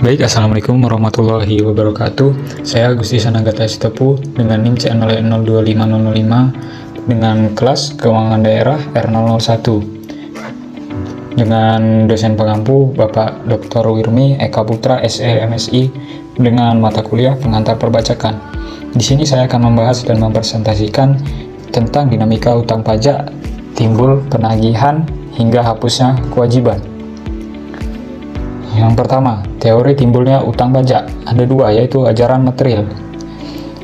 Baik, Assalamualaikum warahmatullahi wabarakatuh. Saya Agusti Sanagata Sitepu dengan NIM C025005 dengan kelas Keuangan Daerah R001 dengan dosen pengampu Bapak Dr. Wirmi Eka Putra SE MSI dengan mata kuliah pengantar perbacakan. Di sini saya akan membahas dan mempresentasikan tentang dinamika utang pajak, timbul penagihan hingga hapusnya kewajiban. Yang pertama, teori timbulnya utang pajak. Ada dua, yaitu ajaran material.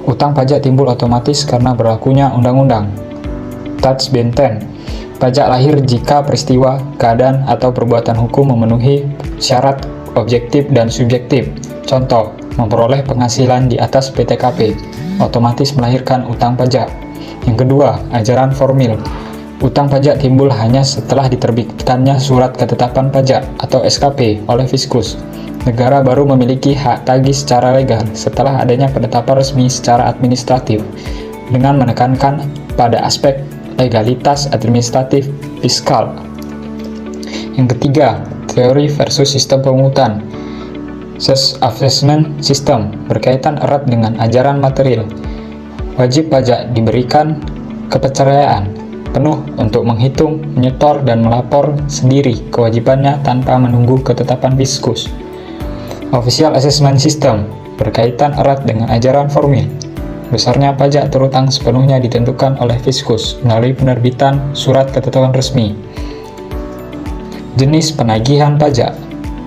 Utang pajak timbul otomatis karena berlakunya undang-undang. Tats Benten. Pajak lahir jika peristiwa, keadaan, atau perbuatan hukum memenuhi syarat objektif dan subjektif. Contoh, memperoleh penghasilan di atas PTKP, otomatis melahirkan utang pajak. Yang kedua, ajaran formil. Utang pajak timbul hanya setelah diterbitkannya surat ketetapan pajak atau SKP oleh Fiskus. Negara baru memiliki hak tagih secara legal setelah adanya penetapan resmi secara administratif, dengan menekankan pada aspek legalitas administratif fiskal. Yang ketiga, teori versus sistem pemungutan. Assessment system berkaitan erat dengan ajaran material. Wajib pajak diberikan kepercayaan penuh untuk menghitung, menyetor, dan melapor sendiri kewajibannya tanpa menunggu ketetapan Fiskus. Official Assessment System berkaitan erat dengan ajaran formil. Besarnya pajak terutang sepenuhnya ditentukan oleh Fiskus melalui penerbitan surat ketetapan resmi. Jenis penagihan pajak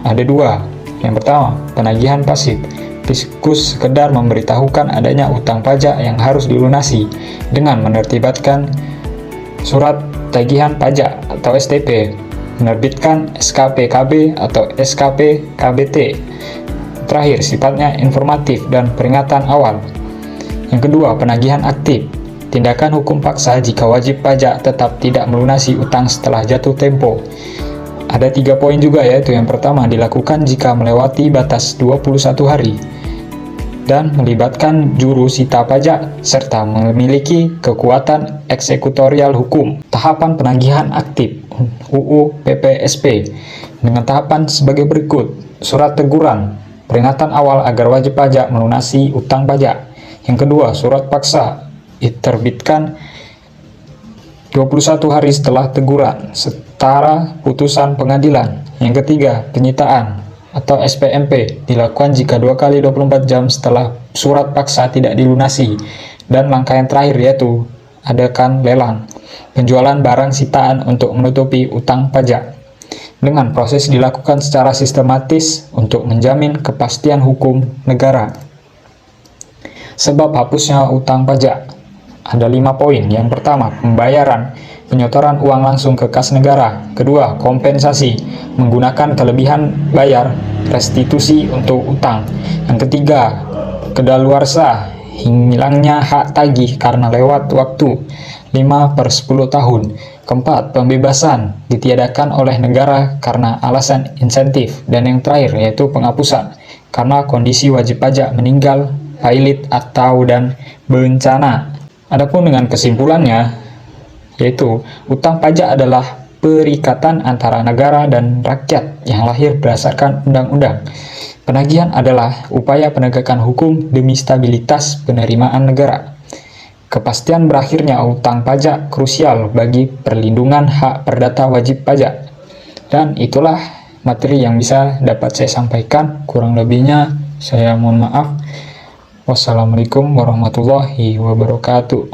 ada dua. Yang pertama, penagihan pasif. Fiskus sekedar memberitahukan adanya utang pajak yang harus dilunasi dengan menertibkan surat tagihan pajak atau STP, menerbitkan SKP KB atau SKP KBT. Terakhir, sifatnya informatif dan peringatan awal. Yang kedua, penagihan aktif. Tindakan hukum paksa jika wajib pajak tetap tidak melunasi utang setelah jatuh tempo. Ada 3 poin juga, yaitu yang pertama, dilakukan jika melewati batas 21 hari dan melibatkan juru sita pajak serta memiliki kekuatan eksekutorial hukum. Tahapan penagihan aktif UU PPSP dengan tahapan sebagai berikut: surat teguran, peringatan awal agar wajib pajak melunasi utang pajak. Yang kedua, surat paksa diterbitkan 21 hari setelah teguran setara putusan pengadilan. Yang ketiga, penyitaan atau SPMP dilakukan jika 2 kali 24 jam setelah surat paksa tidak dilunasi. Dan langkah yang terakhir yaitu adakan lelang, penjualan barang sitaan untuk menutupi utang pajak. Dengan proses dilakukan secara sistematis untuk menjamin kepastian hukum negara. Sebab hapusnya utang pajak ada 5 poin. Yang pertama, pembayaran, penyetoran uang langsung ke kas negara. Kedua, kompensasi, menggunakan kelebihan bayar, restitusi untuk utang. Yang ketiga, kedaluarsa, hilangnya hak tagih karena lewat waktu 5/10 tahun. Keempat, pembebasan, ditiadakan oleh negara karena alasan insentif. Dan yang terakhir, yaitu penghapusan, karena kondisi wajib pajak meninggal, pailit, atau dan bencana. Adapun dengan kesimpulannya, yaitu utang pajak adalah perikatan antara negara dan rakyat yang lahir berdasarkan undang-undang. Penagihan adalah upaya penegakan hukum demi stabilitas penerimaan negara. Kepastian berakhirnya utang pajak krusial bagi perlindungan hak perdata wajib pajak. Dan itulah materi yang bisa dapat saya sampaikan. Kurang lebihnya saya mohon maaf. Wassalamualaikum warahmatullahi wabarakatuh.